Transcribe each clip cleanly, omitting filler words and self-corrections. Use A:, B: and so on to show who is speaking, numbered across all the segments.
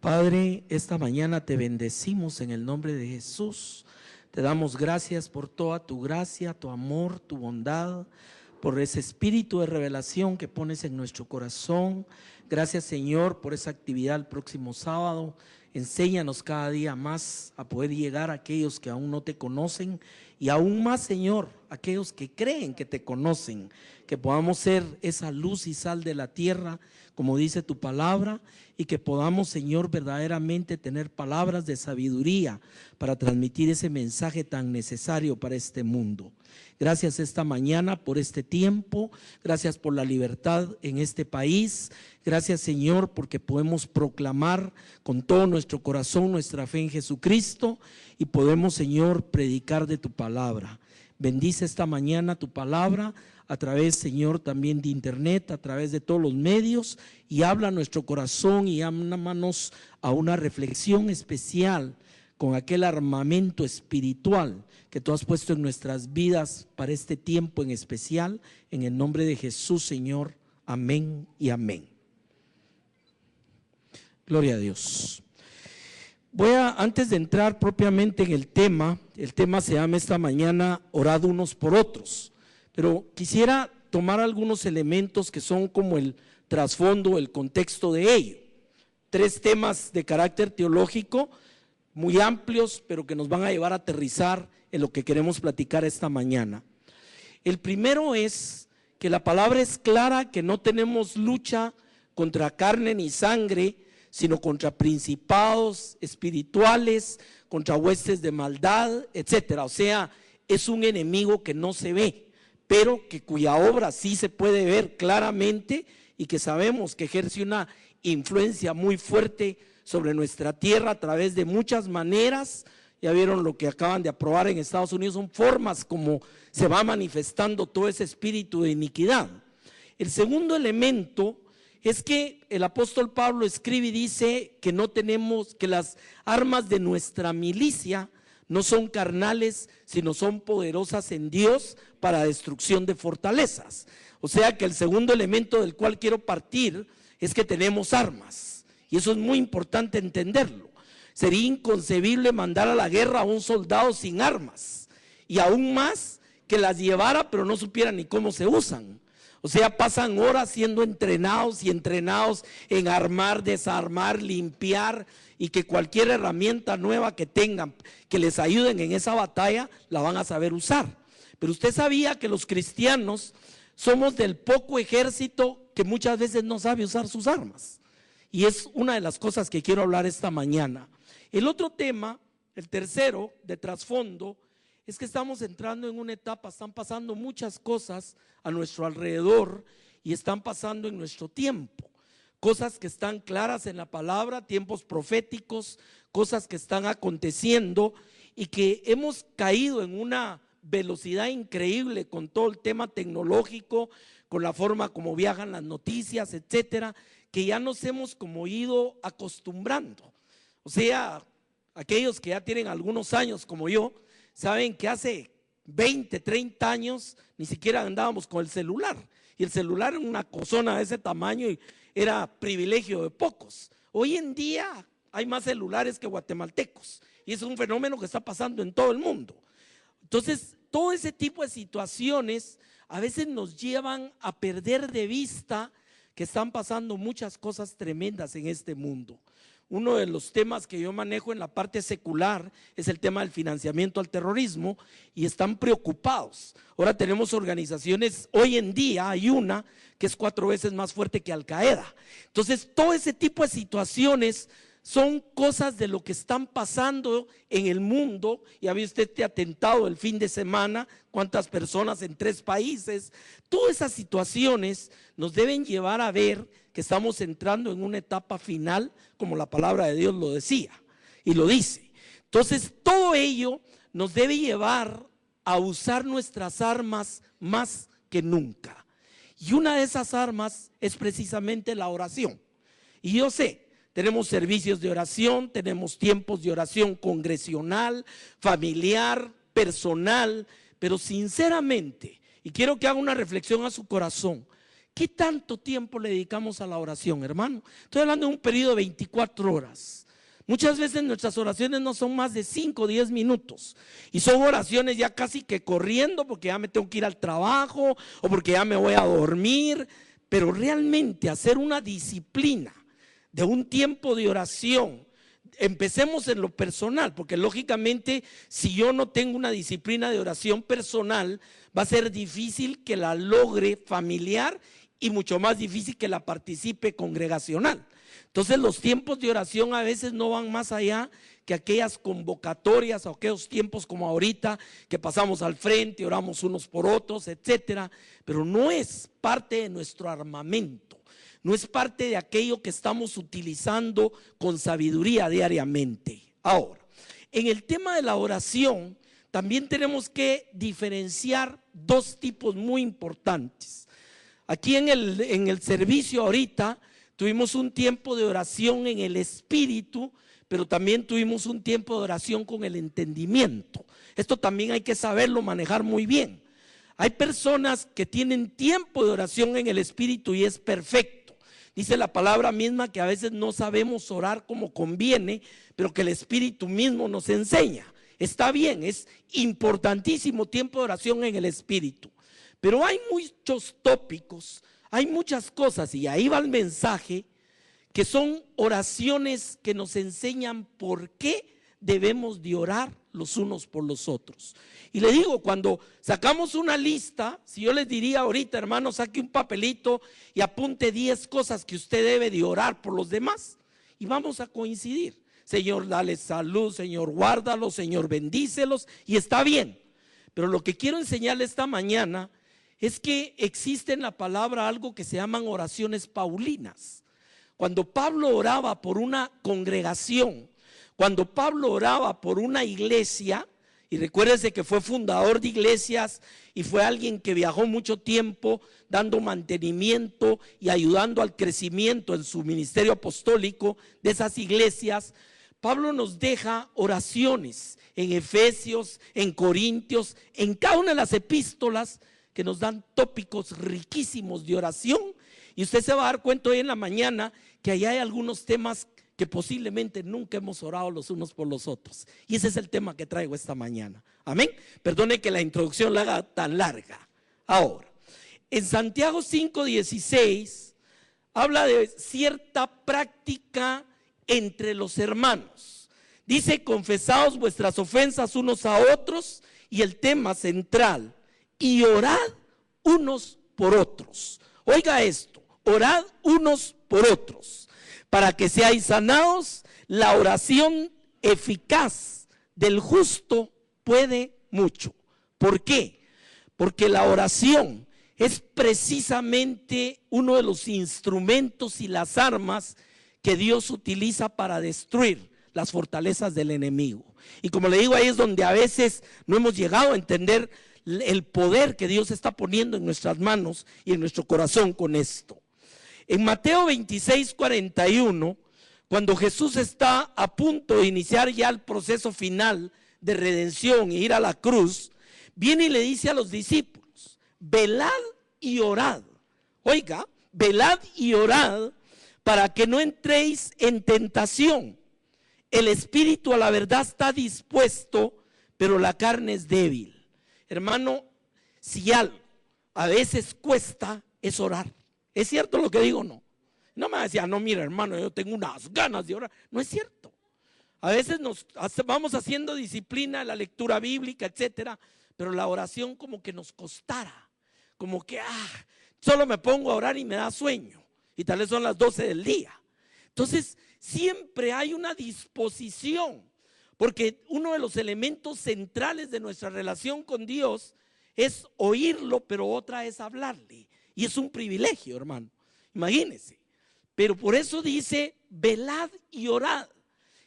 A: Padre, esta mañana te bendecimos en el nombre de Jesús. Te damos gracias por toda tu gracia, tu amor, tu bondad, por ese espíritu de revelación que pones en nuestro corazón. Gracias, Señor, por esa actividad el próximo sábado. Enséñanos cada día más a poder llegar a aquellos que aún no te conocen y aún más, Señor, aquellos que creen que te conocen, que podamos ser esa luz y sal de la tierra, como dice tu palabra, y que podamos, Señor, verdaderamente tener palabras de sabiduría para transmitir ese mensaje tan necesario para este mundo. Gracias esta mañana por este tiempo, gracias por la libertad en este país, gracias, Señor, porque podemos proclamar con todo nuestro corazón nuestra fe en Jesucristo y podemos, Señor, predicar de tu palabra. Bendice esta mañana tu palabra a través, Señor, también de internet, a través de todos los medios, y habla a nuestro corazón y llámanos a una reflexión especial con aquel armamento espiritual que tú has puesto en nuestras vidas para este tiempo en especial, en el nombre de Jesús, Señor. Amén y amén. Gloria a Dios. Antes de entrar propiamente en el tema se llama esta mañana orad unos por otros, pero quisiera tomar algunos elementos que son como el trasfondo, el contexto de ello. 3 temas de carácter teológico muy amplios, pero que nos van a llevar a aterrizar en lo que queremos platicar esta mañana. El primero es que la palabra es clara, que no tenemos lucha contra carne ni sangre, sino contra principados espirituales, contra huestes de maldad, etcétera. O sea, es un enemigo que no se ve, pero que cuya obra sí se puede ver claramente y que sabemos que ejerce una influencia muy fuerte sobre nuestra tierra a través de muchas maneras. Ya vieron lo que acaban de aprobar en Estados Unidos, son formas como se va manifestando todo ese espíritu de iniquidad. El segundo elemento es que el apóstol Pablo escribe y dice que no tenemos, que las armas de nuestra milicia no son carnales, sino son poderosas en Dios para destrucción de fortalezas. O sea que el segundo elemento del cual quiero partir es que tenemos armas, y eso es muy importante entenderlo. Sería inconcebible mandar a la guerra a un soldado sin armas, y aún más que las llevara pero no supiera ni cómo se usan. O sea, pasan horas siendo entrenados y entrenados en armar, desarmar, limpiar, y que cualquier herramienta nueva que tengan, que les ayuden en esa batalla, la van a saber usar. Pero usted sabía que los cristianos somos del poco ejército que muchas veces no sabe usar sus armas. Y es una de las cosas que quiero hablar esta mañana. El otro tema, el tercero de trasfondo, es que estamos entrando en una etapa, están pasando muchas cosas a nuestro alrededor y están pasando en nuestro tiempo. Cosas que están claras en la palabra, tiempos proféticos, cosas que están aconteciendo y que hemos caído en una velocidad increíble con todo el tema tecnológico, con la forma como viajan las noticias, etcétera, que ya nos hemos como ido acostumbrando. O sea, aquellos que ya tienen algunos años como yo, saben que hace 20, 30 años ni siquiera andábamos con el celular, y el celular era una cosona de ese tamaño y era privilegio de pocos. Hoy en día hay más celulares que guatemaltecos, y es un fenómeno que está pasando en todo el mundo. Entonces, todo ese tipo de situaciones a veces nos llevan a perder de vista que están pasando muchas cosas tremendas en este mundo. Uno de los temas que yo manejo en la parte secular es el tema del financiamiento al terrorismo, y están preocupados. Ahora tenemos organizaciones, hoy en día hay una que es 4 veces más fuerte que Al Qaeda. Entonces, todo ese tipo de situaciones son cosas de lo que están pasando en el mundo. Ya vio usted este atentado el fin de semana, cuántas personas en 3 países. Todas esas situaciones nos deben llevar a ver que estamos entrando en una etapa final, como la palabra de Dios lo decía y lo dice. Entonces, todo ello nos debe llevar a usar nuestras armas más que nunca. Y una de esas armas es precisamente la oración. Y yo sé, tenemos servicios de oración, tenemos tiempos de oración congresional, familiar, personal, pero sinceramente, y quiero que haga una reflexión a su corazón, ¿Qué tanto tiempo le dedicamos a la oración, hermano? Estoy hablando de un periodo de 24 horas. Muchas veces nuestras oraciones no son más de 5 o 10 minutos y son oraciones ya casi que corriendo porque ya me tengo que ir al trabajo o porque ya me voy a dormir. Pero realmente hacer una disciplina de un tiempo de oración, empecemos en lo personal, porque lógicamente si yo no tengo una disciplina de oración personal, va a ser difícil que la logre familiar y mucho más difícil que la participe congregacional. Entonces los tiempos de oración a veces no van más allá que aquellas convocatorias o aquellos tiempos como ahorita que pasamos al frente, oramos unos por otros, etcétera, pero no es parte de nuestro armamento, no es parte de aquello que estamos utilizando con sabiduría diariamente. Ahora, en el tema de la oración también tenemos que diferenciar dos tipos muy importantes. Aquí en el servicio ahorita tuvimos un tiempo de oración en el espíritu, pero también tuvimos un tiempo de oración con el entendimiento. Esto también hay que saberlo manejar muy bien. Hay personas que tienen tiempo de oración en el espíritu y es perfecto. Dice la palabra misma que a veces no sabemos orar como conviene, pero que el espíritu mismo nos enseña. Está bien, es importantísimo tiempo de oración en el espíritu. Pero hay muchos tópicos, hay muchas cosas, y ahí va el mensaje, que son oraciones que nos enseñan por qué debemos de orar los unos por los otros. Y le digo, cuando sacamos una lista, si yo les diría ahorita, hermano, saque un papelito y apunte 10 cosas que usted debe de orar por los demás, y vamos a coincidir. Señor, dale salud, Señor, guárdalos, Señor, bendícelos, y está bien. Pero lo que quiero enseñarle esta mañana es que existe en la palabra algo que se llaman oraciones paulinas. Cuando Pablo oraba por una congregación, cuando Pablo oraba por una iglesia, y recuérdese que fue fundador de iglesias y fue alguien que viajó mucho tiempo dando mantenimiento y ayudando al crecimiento en su ministerio apostólico de esas iglesias, Pablo nos deja oraciones en Efesios, en Corintios, en cada una de las epístolas que nos dan tópicos riquísimos de oración, y usted se va a dar cuenta hoy en la mañana que ahí hay algunos temas que posiblemente nunca hemos orado los unos por los otros, y ese es el tema que traigo esta mañana. Amén. Perdone que la introducción la haga tan larga. Ahora, en Santiago 5:16 habla de cierta práctica entre los hermanos. Dice: confesaos vuestras ofensas unos a otros, y el tema central: y orad unos por otros. Oiga esto: orad unos por otros, para que seáis sanados. La oración eficaz del justo puede mucho. ¿Por qué? Porque la oración es precisamente uno de los instrumentos y las armas que Dios utiliza para destruir las fortalezas del enemigo. Y como le digo, ahí es donde a veces no hemos llegado a entender el poder que Dios está poniendo en nuestras manos y en nuestro corazón con esto. En Mateo 26:41, cuando Jesús está a punto de iniciar ya el proceso final de redención e ir a la cruz, viene y le dice a los discípulos: velad y orad. Oiga, velad y orad para que no entréis en tentación. El espíritu a la verdad está dispuesto, pero la carne es débil. Hermano, si algo a veces cuesta, es orar. ¿Es cierto lo que digo o no? No me decía: no, mira, hermano, yo tengo unas ganas de orar. No es cierto. A veces vamos haciendo disciplina, la lectura bíblica, etcétera, pero la oración como que nos costara. Como que solo me pongo a orar y me da sueño, y tal vez son las 12 del día. Entonces siempre hay una disposición, porque uno de los elementos centrales de nuestra relación con Dios es oírlo, pero otra es hablarle, y es un privilegio, hermano, imagínense. Pero por eso dice: velad y orad.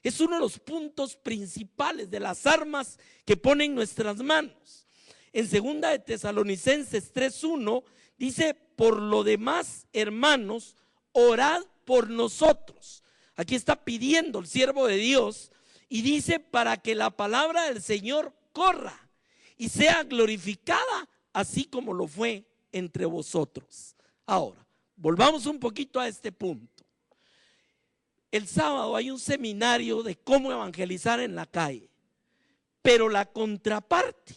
A: Es uno de los puntos principales de las armas que pone en nuestras manos. En 2 de Tesalonicenses 3:1 dice: por lo demás, hermanos, orad por nosotros. Aquí está pidiendo el siervo de Dios, y dice: para que la palabra del Señor corra y sea glorificada, así como lo fue entre vosotros. Ahora, volvamos un poquito a este punto. El sábado hay un seminario de cómo evangelizar en la calle, pero la contraparte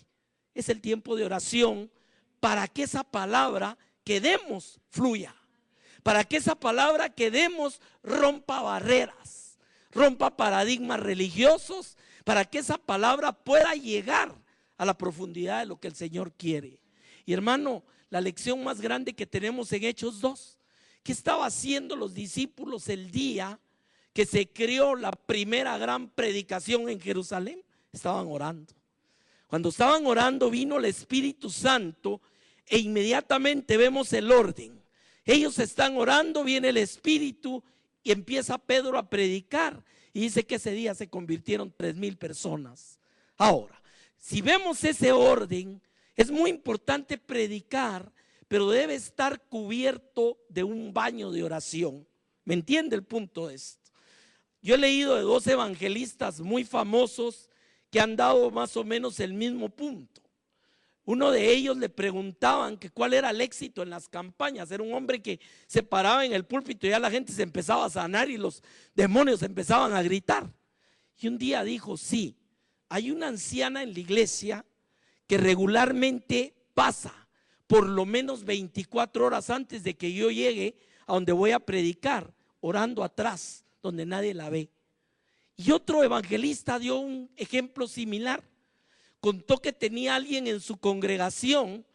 A: es el tiempo de oración para que esa palabra que demos fluya, para que esa palabra que demos rompa barreras, rompa paradigmas religiosos, para que esa palabra pueda llegar a la profundidad de lo que el Señor quiere. Y hermano, la lección más grande que tenemos en Hechos 2, ¿qué estaban haciendo los discípulos el día que se creó la primera gran predicación en Jerusalén? Estaban orando. Cuando estaban orando vino el Espíritu Santo e inmediatamente vemos el orden. Ellos están orando, viene el Espíritu y empieza Pedro a predicar. Y dice que ese día se convirtieron 3,000 personas. Ahora, si vemos ese orden, es muy importante predicar, pero debe estar cubierto de un baño de oración. ¿Me entiende el punto de esto? Yo he leído de 2 evangelistas muy famosos que han dado más o menos el mismo punto. Uno de ellos le preguntaban que cuál era el éxito en las campañas. Era un hombre que se paraba en el púlpito y ya la gente se empezaba a sanar y los demonios empezaban a gritar. Y un día dijo, sí, hay una anciana en la iglesia que regularmente pasa por lo menos 24 horas antes de que yo llegue a donde voy a predicar, orando atrás, donde nadie la ve. Y otro evangelista dio un ejemplo similar. Contó que tenía alguien en su congregación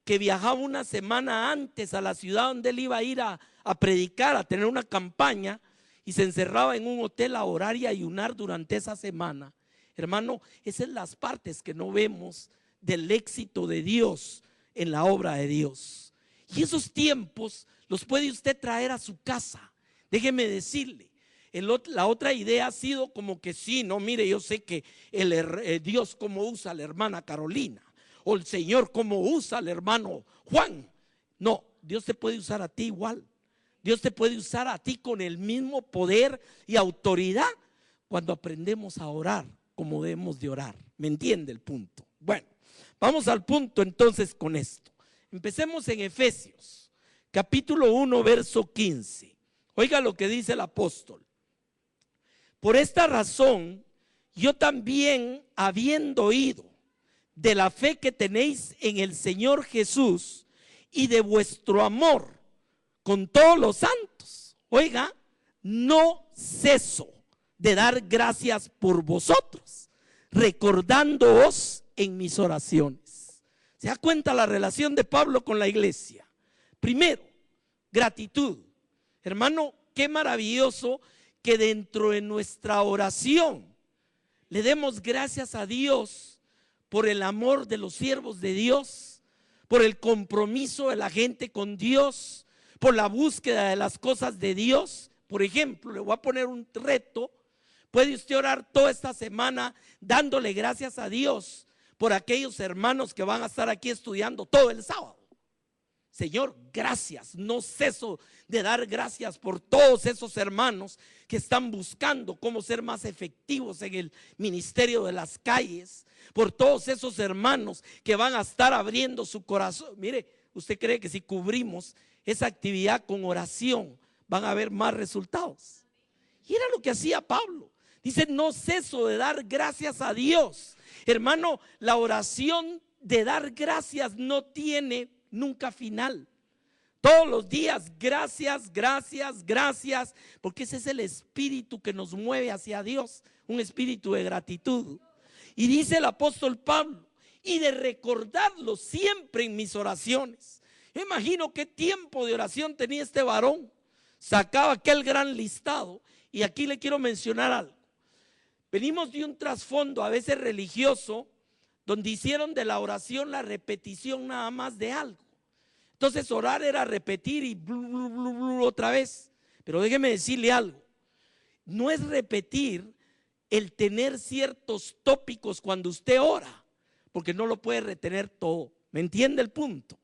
A: que viajaba una semana antes a la ciudad donde él iba a ir a predicar, a tener una campaña, y se encerraba en un hotel a orar y ayunar durante esa semana. Hermano, esas son las partes que no vemos del éxito de Dios en la obra de Dios. Y esos tiempos los puede usted traer a su casa. Déjeme decirle, la otra idea ha sido como que sí, no, mire, yo sé que Dios cómo usa a la hermana Carolina, o el Señor cómo usa al hermano Juan. No, Dios te puede usar a ti igual. Dios te puede usar a ti con el mismo poder y autoridad cuando aprendemos a orar como debemos de orar. ¿Me entiende el punto? Bueno, vamos al punto entonces con esto. Empecemos en Efesios, capítulo 1, verso 15. Oiga lo que dice el apóstol. Por esta razón, yo también, habiendo oído de la fe que tenéis en el Señor Jesús y de vuestro amor con todos los santos, oiga, no ceso de dar gracias por vosotros, recordándoos en mis oraciones. ¿Se da cuenta la relación de Pablo con la iglesia? Primero, gratitud. Hermano, qué maravilloso que dentro de nuestra oración le demos gracias a Dios por el amor de los siervos de Dios, por el compromiso de la gente con Dios, por la búsqueda de las cosas de Dios. Por ejemplo, le voy a poner un reto. Puede usted orar toda esta semana dándole gracias a Dios por aquellos hermanos que van a estar aquí estudiando todo el sábado. Señor, gracias, no ceso de dar gracias por todos esos hermanos que están buscando cómo ser más efectivos en el ministerio de las calles, por todos esos hermanos que van a estar abriendo su corazón. Mire, ¿usted cree que si cubrimos esa actividad con oración van a haber más resultados? Y era lo que hacía Pablo. Dice, no ceso de dar gracias a Dios. Hermano, la oración de dar gracias no tiene nunca final. Todos los días, gracias, gracias, gracias, porque ese es el espíritu que nos mueve hacia Dios, un espíritu de gratitud. Y dice el apóstol Pablo, y de recordarlo siempre en mis oraciones. Yo imagino qué tiempo de oración tenía este varón. Sacaba aquel gran listado. Y aquí le quiero mencionar algo. Venimos de un trasfondo a veces religioso, donde hicieron de la oración la repetición nada más de algo. Entonces orar era repetir y blu, blu, blu, blu, otra vez. Pero déjeme decirle algo, no es repetir el tener ciertos tópicos cuando usted ora, porque no lo puede retener todo. ¿Me entiende el punto?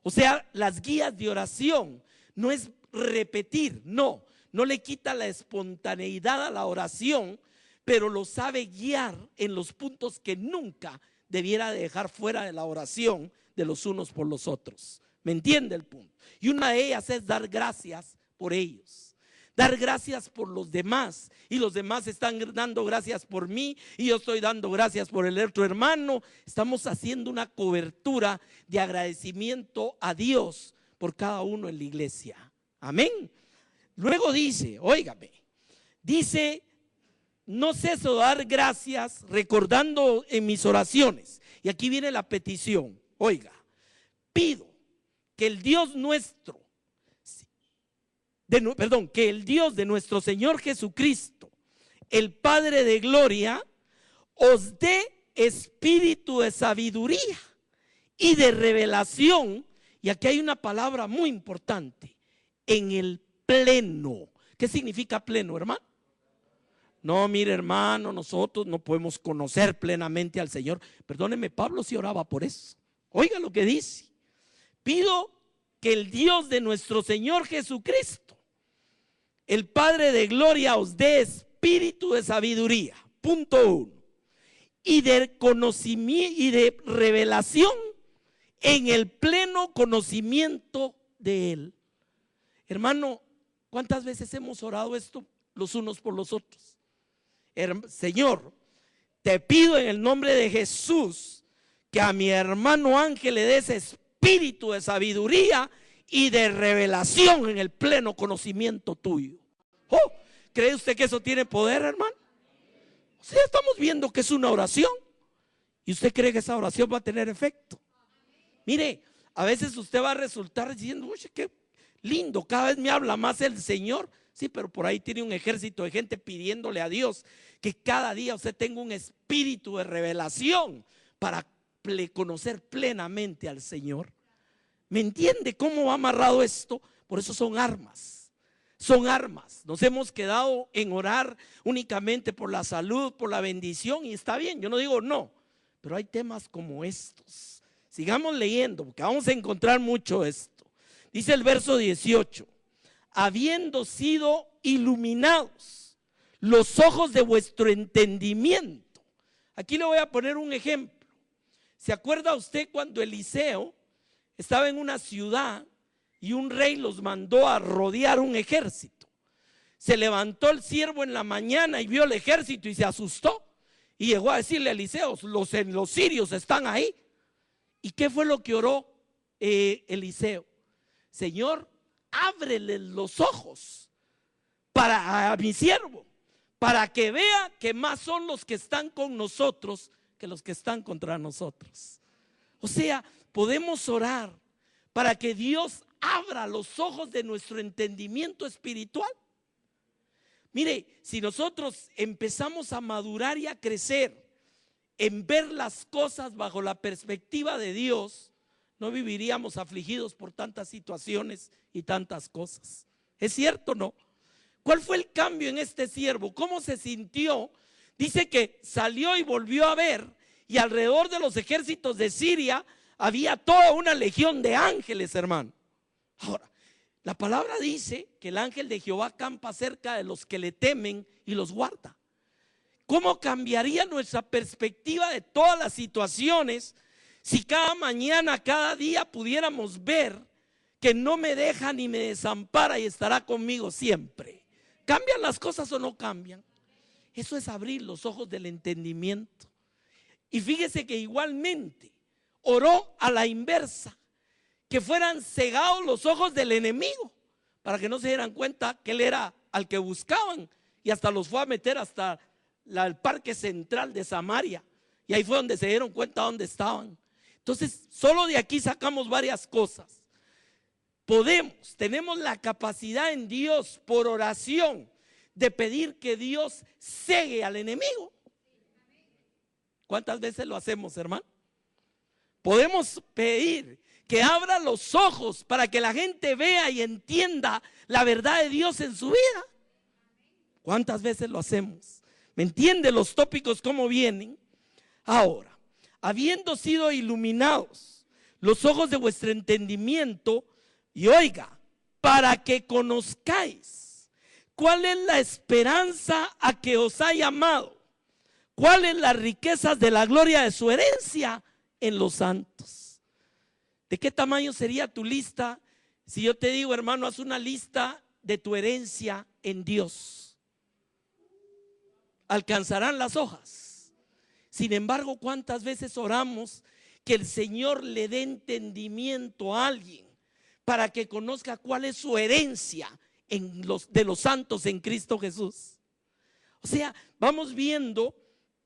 A: O sea, las guías de oración no es repetir, no le quita la espontaneidad a la oración, pero lo sabe guiar en los puntos que nunca debiera dejar fuera de la oración de los unos por los otros. ¿Me entiende el punto? Y una de ellas es dar gracias por ellos, dar gracias por los demás, y los demás están dando gracias por mí y yo estoy dando gracias por el otro hermano. Estamos haciendo una cobertura de agradecimiento a Dios por cada uno en la iglesia. Amén. Luego dice, óigame, dice: no ceso de dar gracias recordando en mis oraciones. Y aquí viene la petición. Oiga, pido que el Dios nuestro, que el Dios de nuestro Señor Jesucristo, el Padre de gloria, os dé espíritu de sabiduría y de revelación. Y aquí hay una palabra muy importante: en el pleno. ¿Qué significa pleno, hermano? No, mire, hermano, nosotros no podemos conocer plenamente al Señor. Perdóneme, Pablo sí oraba por eso. Oiga lo que dice: pido que el Dios de nuestro Señor Jesucristo, el Padre de gloria, os dé espíritu de sabiduría, punto 1, y de conocimiento y de revelación en el pleno conocimiento de Él. Hermano, ¿cuántas veces hemos orado esto los unos por los otros? Señor, te pido en el nombre de Jesús que a mi hermano Ángel le des espíritu de sabiduría y de revelación en el pleno conocimiento tuyo. Oh, ¿cree usted que eso tiene poder, hermano? O sea, estamos viendo que es una oración. ¿Y usted cree que esa oración va a tener efecto? Mire, a veces usted va a resultar diciendo: uy, qué lindo, cada vez me habla más el Señor. Sí, pero por ahí tiene un ejército de gente pidiéndole a Dios que cada día usted tenga un espíritu de revelación para conocer plenamente al Señor. ¿Me entiende cómo va amarrado esto? Por eso son armas. Son armas. Nos hemos quedado en orar únicamente por la salud, por la bendición, y está bien, yo no digo no, pero hay temas como estos. Sigamos leyendo porque vamos a encontrar mucho esto. Dice el verso 18: habiendo sido iluminados los ojos de vuestro entendimiento. Aquí le voy a poner un ejemplo. ¿Se acuerda usted cuando Eliseo estaba en una ciudad y un rey los mandó a rodear un ejército? Se levantó el siervo en la mañana y vio el ejército y se asustó y llegó a decirle a Eliseo: los sirios están ahí. ¿Y qué fue lo que oró Eliseo? Señor, ábrele los ojos a mi siervo, para que vea que más son los que están con nosotros que los que están contra nosotros. O sea, podemos orar para que Dios abra los ojos de nuestro entendimiento espiritual. Mire, si nosotros empezamos a madurar y a crecer en ver las cosas bajo la perspectiva de Dios, no viviríamos afligidos por tantas situaciones y tantas cosas. ¿Es cierto o no? ¿Cuál fue el cambio en este siervo? ¿Cómo se sintió? Dice que salió y volvió a ver, y alrededor de los ejércitos de Siria había toda una legión de ángeles, hermano. Ahora, la palabra dice que el ángel de Jehová campa cerca de los que le temen y los guarda. ¿Cómo cambiaría nuestra perspectiva de todas las situaciones si cada mañana, cada día pudiéramos ver que no me deja ni me desampara y estará conmigo siempre? ¿Cambian las cosas o no cambian? Eso es abrir los ojos del entendimiento. Y fíjese que igualmente oró a la inversa, que fueran cegados los ojos del enemigo, para que no se dieran cuenta que él era al que buscaban, y hasta los fue a meter hasta el parque central de Samaria, y ahí fue donde se dieron cuenta dónde estaban. Entonces, solo de aquí sacamos varias cosas. Tenemos la capacidad en Dios por oración de pedir que Dios cegue al enemigo. ¿Cuántas veces lo hacemos, hermano? Podemos pedir que abra los ojos para que la gente vea y entienda la verdad de Dios en su vida. ¿Cuántas veces lo hacemos? ¿Me entiende los tópicos cómo vienen? Ahora, habiendo sido iluminados los ojos de vuestro entendimiento, y oiga, para que conozcáis cuál es la esperanza a que os ha llamado, cuáles las riquezas de la gloria de su herencia en los santos. ¿De qué tamaño sería tu lista si yo te digo, hermano, haz una lista de tu herencia en Dios? Alcanzarán las hojas. Sin embargo, ¿cuántas veces oramos que el Señor le dé entendimiento a alguien para que conozca cuál es su herencia de los santos en Cristo Jesús? O sea, vamos viendo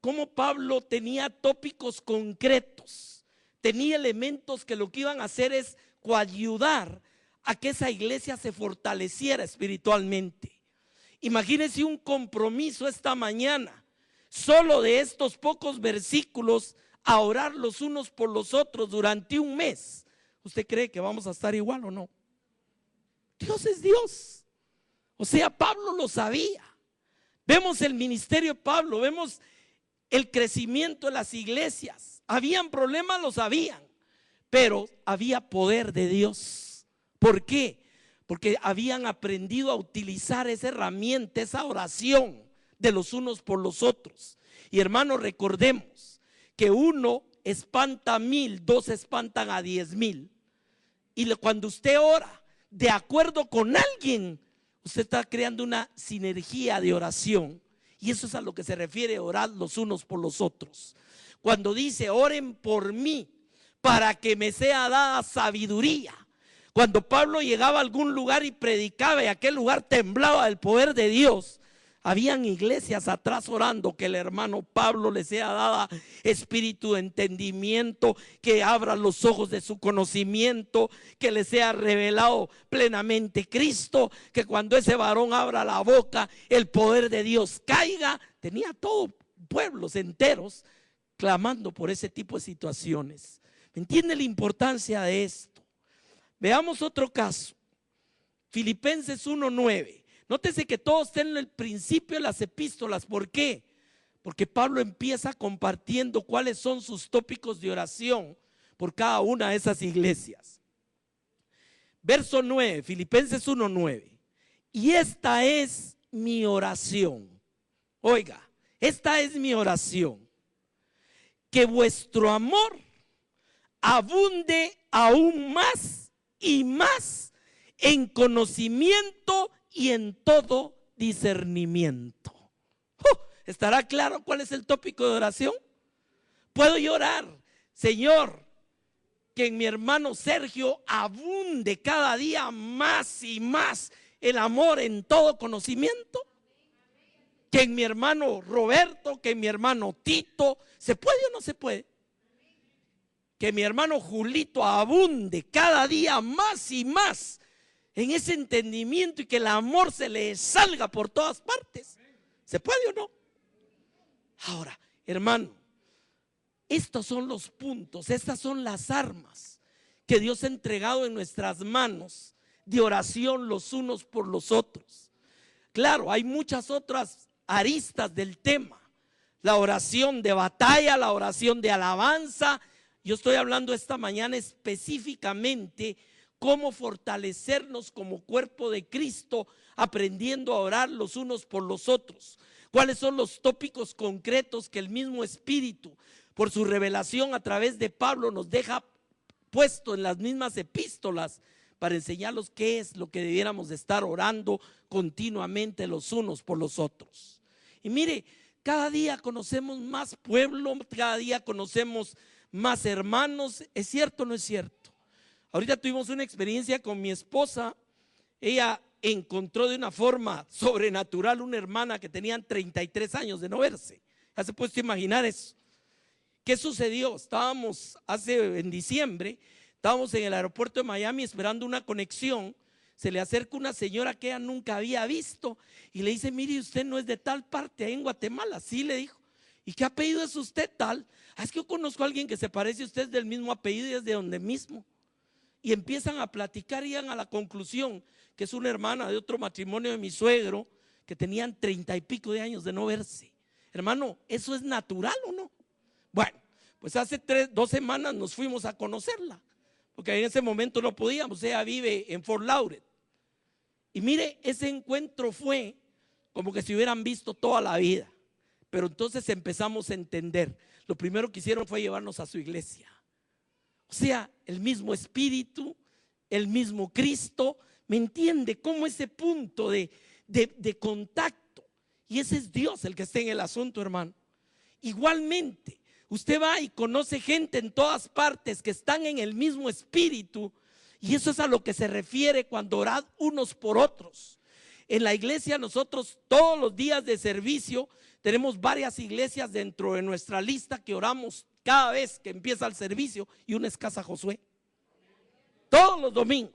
A: cómo Pablo tenía tópicos concretos, tenía elementos que lo que iban a hacer es coayudar a que esa iglesia se fortaleciera espiritualmente. Imagínense un compromiso esta mañana, solo de estos pocos versículos, a orar los unos por los otros durante un mes. ¿Usted cree que vamos a estar igual o no? Dios es Dios. O sea, Pablo lo sabía. Vemos el ministerio de Pablo, vemos el crecimiento de las iglesias. Habían problemas, los habían, pero había poder de Dios. ¿Por qué? Porque habían aprendido a utilizar esa herramienta, esa oración de los unos por los otros. Y hermanos, recordemos que uno espanta a 1000, dos espantan a 10,000. Y cuando usted ora de acuerdo con alguien, usted está creando una sinergia de oración. Y eso es a lo que se refiere orar los unos por los otros. Cuando dice oren por mí para que me sea dada sabiduría. Cuando Pablo llegaba a algún lugar y predicaba y aquel lugar temblaba del poder de Dios, habían iglesias atrás orando que el hermano Pablo le sea dada espíritu de entendimiento, que abra los ojos de su conocimiento, que le sea revelado plenamente Cristo, que cuando ese varón abra la boca el poder de Dios caiga. Tenía todo pueblos enteros clamando por ese tipo de situaciones. ¿Me entiende la importancia de esto? Veamos otro caso, Filipenses 1:9. Nótese que todos tienen el principio de las epístolas. ¿Por qué? Porque Pablo empieza compartiendo cuáles son sus tópicos de oración por cada una de esas iglesias. Verso 9, Filipenses 1:9. Y esta es mi oración. Oiga, esta es mi oración. Que vuestro amor abunde aún más y más en conocimiento y en todo discernimiento. ¿Estará claro cuál es el tópico de oración? Puedo llorar, Señor, que en mi hermano Sergio abunde cada día más y más el amor en todo conocimiento. Que en mi hermano Roberto, que en mi hermano Tito, ¿se puede o no se puede? Que mi hermano Julito abunde cada día más y más en ese entendimiento y que el amor se le salga por todas partes. ¿Se puede o no? Ahora, hermano, estos son los puntos, estas son las armas que Dios ha entregado en nuestras manos de oración los unos por los otros. Claro, hay muchas otras aristas del tema. La oración de batalla, la oración de alabanza. Yo estoy hablando esta mañana específicamente cómo fortalecernos como cuerpo de Cristo, aprendiendo a orar los unos por los otros. ¿Cuáles son los tópicos concretos que el mismo Espíritu, por su revelación a través de Pablo, nos deja puesto en las mismas epístolas para enseñarnos qué es lo que debiéramos de estar orando continuamente los unos por los otros? Y mire, cada día conocemos más pueblo, cada día conocemos más hermanos. ¿Es cierto o no es cierto? Ahorita tuvimos una experiencia con mi esposa. Ella encontró de una forma sobrenatural una hermana que tenían 33 años de no verse. Ya se puede imaginar eso. ¿Qué sucedió? Estábamos en diciembre, estábamos en el aeropuerto de Miami esperando una conexión. Se le acerca una señora que ella nunca había visto y le dice: mire, usted no es de tal parte, ahí en Guatemala. Sí, le dijo. ¿Y qué apellido es usted tal? Es que yo conozco a alguien que se parece a usted, es del mismo apellido y es de donde mismo. Y empiezan a platicar y llegan a la conclusión que es una hermana de otro matrimonio de mi suegro, que tenían 30 y pico de años de no verse. Hermano, ¿eso es natural o no? Bueno, pues hace 2 semanas nos fuimos a conocerla, porque en ese momento no podíamos. Ella vive en Fort Lauderdale. Y mire, ese encuentro fue como que se hubieran visto toda la vida. Pero entonces empezamos a entender. Lo primero que hicieron fue llevarnos a su iglesia. O sea, el mismo Espíritu, el mismo Cristo. ¿Me entiende? Como ese punto de contacto. Y ese es Dios el que está en el asunto, hermano. Igualmente, usted va y conoce gente en todas partes que están en el mismo espíritu, y eso es a lo que se refiere cuando orad unos por otros. En la iglesia nosotros todos los días de servicio tenemos varias iglesias dentro de nuestra lista que oramos cada vez que empieza el servicio, y una es Casa Josué. Todos los domingos.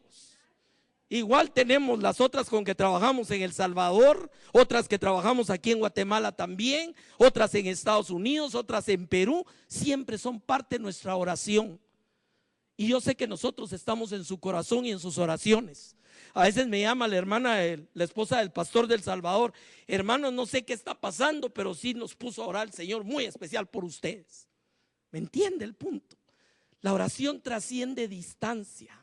A: Igual tenemos las otras con que trabajamos en El Salvador, otras que trabajamos aquí en Guatemala también, otras en Estados Unidos, otras en Perú. Siempre son parte de nuestra oración. Y yo sé que nosotros estamos en su corazón y en sus oraciones. A veces me llama la hermana, la esposa del pastor del Salvador: hermanos, no sé qué está pasando, pero sí nos puso a orar el Señor muy especial por ustedes. ¿Me entiende el punto? La oración trasciende distancia.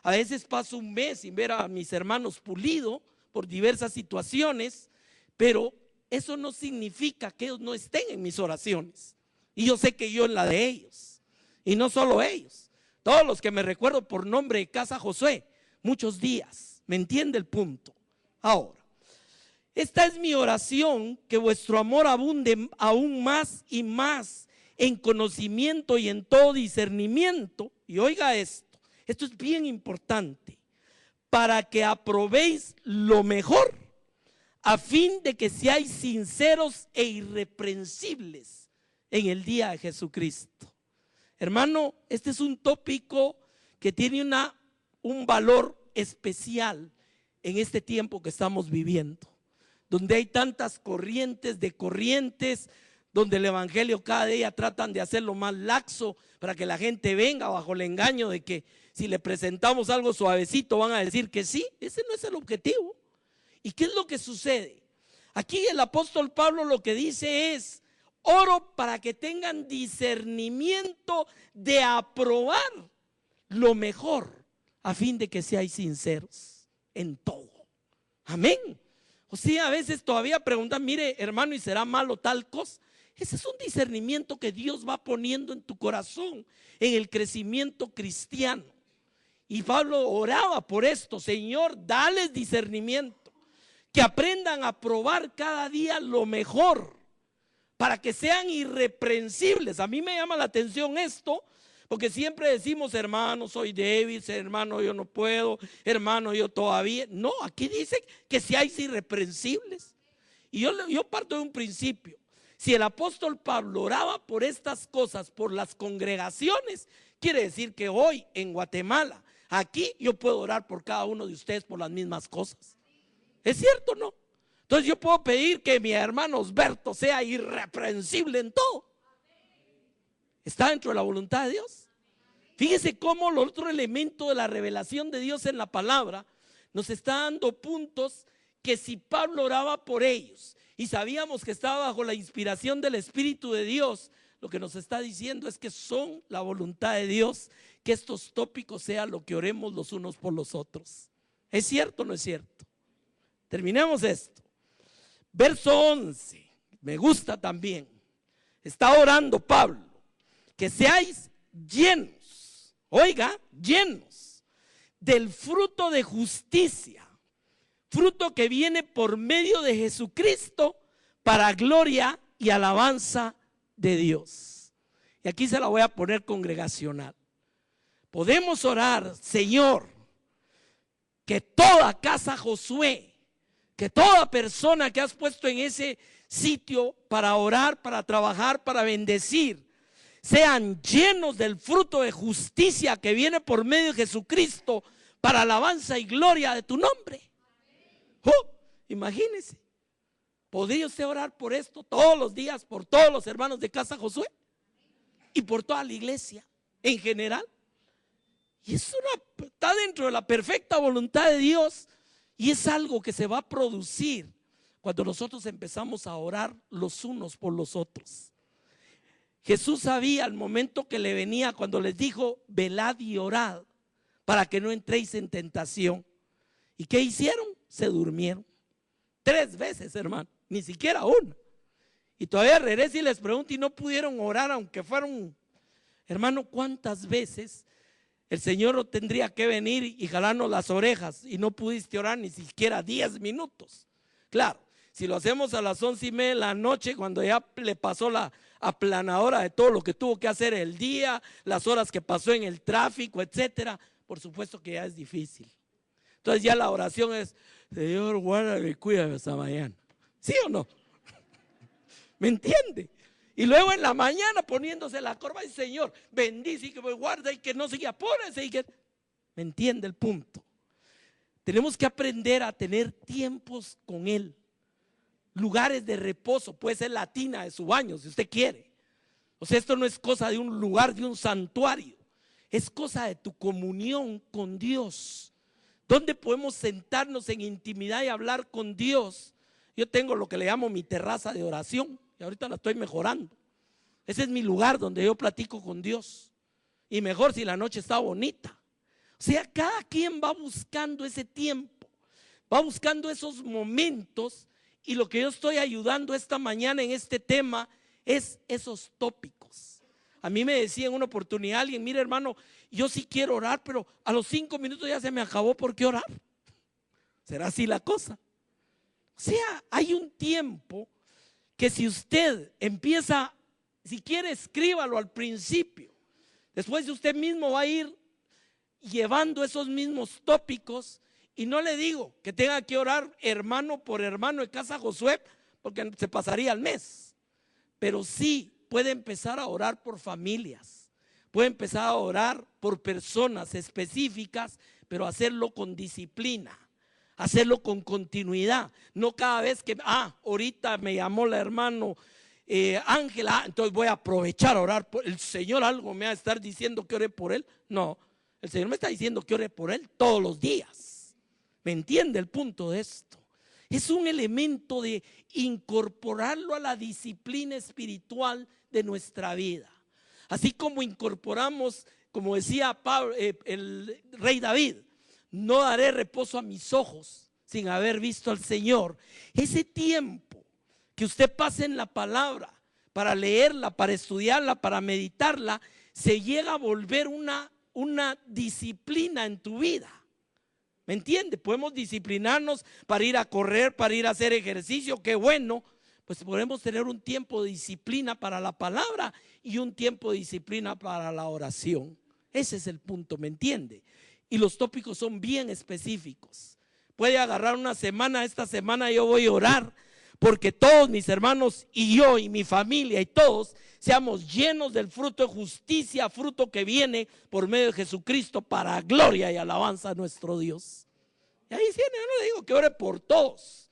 A: A veces paso un mes sin ver a mis hermanos Pulido por diversas situaciones, pero eso no significa que ellos no estén en mis oraciones. Y yo sé que yo en la de ellos. Y no solo ellos, todos los que me recuerdo por nombre de Casa Josué, muchos días. ¿Me entiende el punto? Ahora, esta es mi oración: que vuestro amor abunde aún más y más en conocimiento y en todo discernimiento. Y oiga esto es bien importante: para que aprobéis lo mejor, a fin de que seáis sinceros e irreprensibles en el día de Jesucristo. Hermano, este es un tópico que tiene un valor especial en este tiempo que estamos viviendo, donde hay tantas corrientes de corrientes, donde el evangelio cada día tratan de hacerlo más laxo para que la gente venga bajo el engaño de que si le presentamos algo suavecito van a decir que sí. Ese no es el objetivo. ¿Y qué es lo que sucede? Aquí el apóstol Pablo lo que dice es: oro para que tengan discernimiento de aprobar lo mejor, a fin de que seáis sinceros en todo. Amén. O sea, a veces todavía preguntan: mire, hermano, ¿y será malo tal cosa? Ese es un discernimiento que Dios va poniendo en tu corazón en el crecimiento cristiano. Y Pablo oraba por esto: Señor, dales discernimiento, que aprendan a probar cada día lo mejor, para que sean irreprensibles. A mí me llama la atención esto, porque siempre decimos: hermano, soy débil, hermano, yo no puedo, hermano, yo todavía. No, aquí dice que seáis irreprensibles. Y yo parto de un principio: si el apóstol Pablo oraba por estas cosas, por las congregaciones, quiere decir que hoy en Guatemala, aquí, yo puedo orar por cada uno de ustedes por las mismas cosas. ¿Es cierto o no? Entonces yo puedo pedir que mi hermano Osberto sea irreprensible en todo. ¿Está dentro de la voluntad de Dios? Fíjese cómo el otro elemento de la revelación de Dios en la palabra nos está dando puntos que si Pablo oraba por ellos y sabíamos que estaba bajo la inspiración del Espíritu de Dios, lo que nos está diciendo es que son la voluntad de Dios que estos tópicos sean lo que oremos los unos por los otros. ¿Es cierto o no es cierto? Terminemos esto. Verso 11, me gusta también. Está orando Pablo: que seáis llenos, oiga, llenos del fruto de justicia, fruto que viene por medio de Jesucristo, para gloria y alabanza de Dios. Y aquí se la voy a poner congregacional. Podemos orar: Señor, que toda Casa Josué, que toda persona que has puesto en ese sitio para orar, para trabajar, para bendecir, sean llenos del fruto de justicia que viene por medio de Jesucristo, para alabanza y gloria de tu nombre. Imagínese, ¿podría usted orar por esto todos los días, por todos los hermanos de Casa Josué y por toda la iglesia en general? Y eso está dentro de la perfecta voluntad de Dios, y es algo que se va a producir cuando nosotros empezamos a orar los unos por los otros. Jesús sabía al momento que le venía, cuando les dijo: velad y orad para que no entréis en tentación. ¿Y qué hicieron? Se durmieron 3 veces, hermano, ni siquiera una. Y todavía regresa y les pregunta: y no pudieron orar aunque fueron Hermano, ¿cuántas veces el Señor no tendría que venir y jalarnos las orejas y no pudiste orar ni siquiera 10 minutos? Claro, si lo hacemos a las 11:30 de la noche, cuando ya le pasó la aplanadora de todo lo que tuvo que hacer el día, las horas que pasó en el tráfico, etcétera, por supuesto que ya es difícil. Entonces ya la oración es: Señor, guárdame y cuídame hasta mañana. ¿Sí o no? ¿Me entiende? Y luego en la mañana poniéndose la corva, y Señor, bendice y que me guarda y que no se apórese y que... ¿Me entiende el punto? Tenemos que aprender a tener tiempos con Él, lugares de reposo. Puede ser la tina de su baño si usted quiere. O sea, esto no es cosa de un lugar, de un santuario, es cosa de tu comunión con Dios, donde podemos sentarnos en intimidad y hablar con Dios. Yo tengo lo que le llamo mi terraza de oración, y ahorita la estoy mejorando. Ese es mi lugar donde yo platico con Dios, y mejor si la noche está bonita. O sea, cada quien va buscando ese tiempo, va buscando esos momentos, y lo que yo estoy ayudando esta mañana en este tema es esos tópicos. A mí me decía en una oportunidad alguien: mire, hermano, yo sí quiero orar, pero a los 5 minutos ya se me acabó. ¿Por qué orar? ¿Será así la cosa? O sea, hay un tiempo que si usted empieza, si quiere, escríbalo al principio. Después usted mismo va a ir llevando esos mismos tópicos. Y no le digo que tenga que orar hermano por hermano en casa Josué, porque se pasaría el mes. Pero sí puede empezar a orar por familias, puede empezar a orar por personas específicas, pero hacerlo con disciplina, hacerlo con continuidad. No cada vez que, ahorita me llamó la hermano Ángela, entonces voy a aprovechar a orar por el Señor. Algo me va a estar diciendo que ore por él. No, el Señor me está diciendo que ore por él todos los días. ¿Me entiende el punto de esto? Es un elemento de incorporarlo a la disciplina espiritual de nuestra vida. Así como incorporamos, como decía Pablo, el rey David: no daré reposo a mis ojos sin haber visto al Señor. Ese tiempo que usted pase en la palabra para leerla, para estudiarla, para meditarla, se llega a volver una disciplina en tu vida. ¿Me entiende? Podemos disciplinarnos para ir a correr, para ir a hacer ejercicio, qué bueno. Pues podemos tener un tiempo de disciplina para la palabra y un tiempo de disciplina para la oración. Ese es el punto, ¿me entiende? Y los tópicos son bien específicos. Puede agarrar una semana: esta semana yo voy a orar porque todos mis hermanos y yo y mi familia y todos seamos llenos del fruto de justicia, fruto que viene por medio de Jesucristo para gloria y alabanza a nuestro Dios. Y ahí sí, yo no le digo que ore por todos.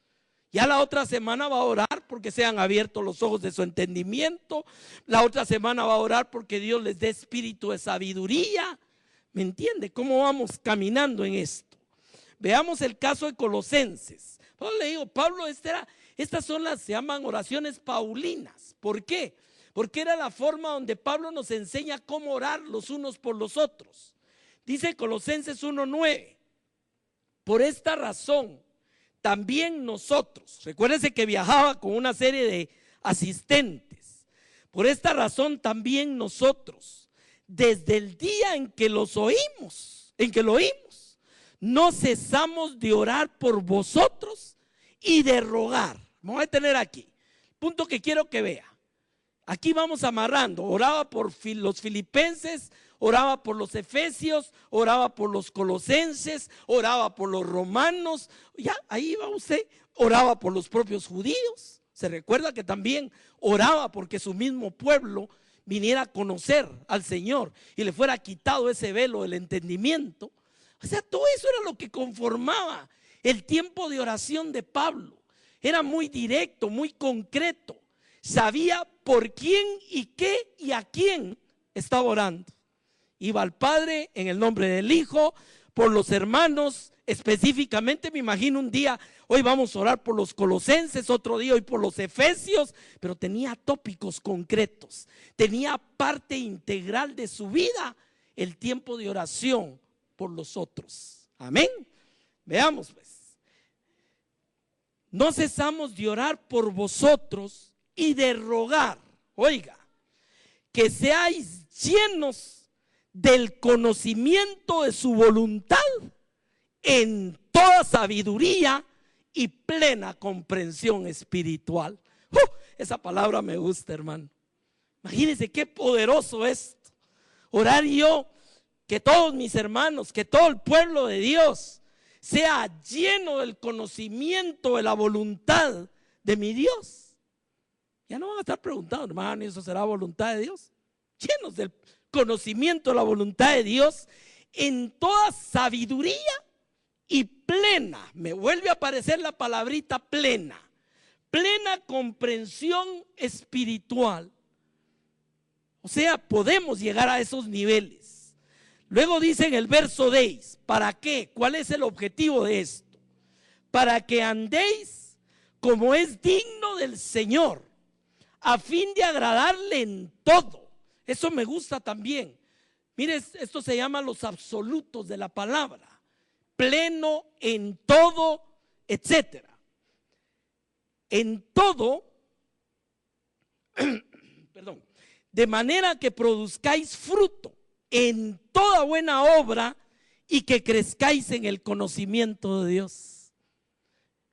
A: Ya la otra semana va a orar porque sean abiertos los ojos de su entendimiento. La otra semana va a orar porque Dios les dé espíritu de sabiduría. ¿Me entiende? ¿Cómo vamos caminando en esto? Veamos el caso de Colosenses. Entonces le digo, Pablo, estas son se llaman oraciones paulinas. ¿Por qué? Porque era la forma donde Pablo nos enseña cómo orar los unos por los otros. Dice Colosenses 1:9: por esta razón también nosotros, recuérdense que viajaba con una serie de asistentes, por esta razón también nosotros, desde el día en que lo oímos, no cesamos de orar por vosotros y de rogar. Vamos a detener aquí, punto que quiero que vea. Aquí vamos amarrando: oraba por los filipenses, oraba por los efesios, oraba por los colosenses, oraba por los romanos. Ya ahí va usted, oraba por los propios judíos. Se recuerda que también oraba porque su mismo pueblo viniera a conocer al Señor y le fuera quitado ese velo del entendimiento. O sea, todo eso era lo que conformaba el tiempo de oración de Pablo. Era muy directo, muy concreto. Sabía por quién y qué y a quién estaba orando. Iba al Padre en el nombre del Hijo, por los hermanos específicamente. Me imagino un día: hoy vamos a orar por los colosenses, otro día hoy por los efesios, pero tenía tópicos concretos, tenía parte integral de su vida el tiempo de oración por los otros. Amén. Veamos pues: no cesamos de orar por vosotros y de rogar, oiga, que seáis llenos del conocimiento de su voluntad en toda sabiduría y plena comprensión espiritual. Esa palabra me gusta, hermano. Imagínense qué poderoso es orar yo, que todos mis hermanos, que todo el pueblo de Dios sea lleno del conocimiento de la voluntad de mi Dios. Ya no van a estar preguntando, hermano, ¿y eso será voluntad de Dios? Llenos del conocimiento de la voluntad de Dios en toda sabiduría y plena. Me vuelve a aparecer la palabrita plena. Plena comprensión espiritual. O sea, podemos llegar a esos niveles. Luego dice en el verso 10, ¿para qué? ¿Cuál es el objetivo de esto? Para que andéis como es digno del Señor, a fin de agradarle en todo. Eso me gusta también. Mire, esto se llama los absolutos de la palabra. Pleno en todo, etcétera. En todo, perdón, de manera que produzcáis fruto en toda buena obra y que crezcáis en el conocimiento de Dios.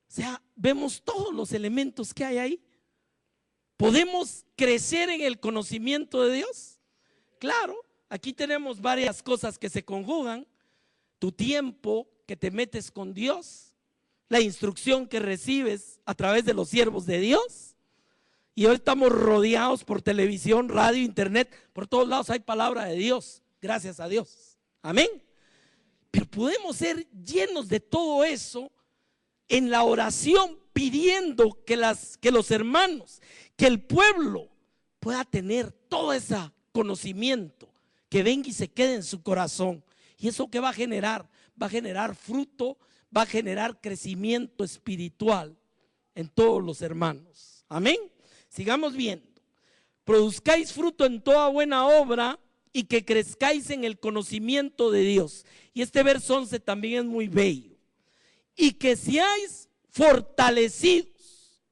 A: O sea, vemos todos los elementos que hay ahí. ¿Podemos crecer en el conocimiento de Dios? Claro, aquí tenemos varias cosas que se conjugan. Tu tiempo que te metes con Dios, la instrucción que recibes a través de los siervos de Dios. Y hoy estamos rodeados por televisión, radio, internet, por todos lados hay palabra de Dios, gracias a Dios, amén. Pero podemos ser llenos de todo eso en la oración, pidiendo que los hermanos, que el pueblo pueda tener todo ese conocimiento, que venga y se quede en su corazón. ¿Y eso qué va a generar? Va a generar fruto, va a generar crecimiento espiritual en todos los hermanos. Amén. Sigamos viendo. Produzcáis fruto en toda buena obra y que crezcáis en el conocimiento de Dios. Y este verso 11 también es muy bello. Y que seáis fortalecidos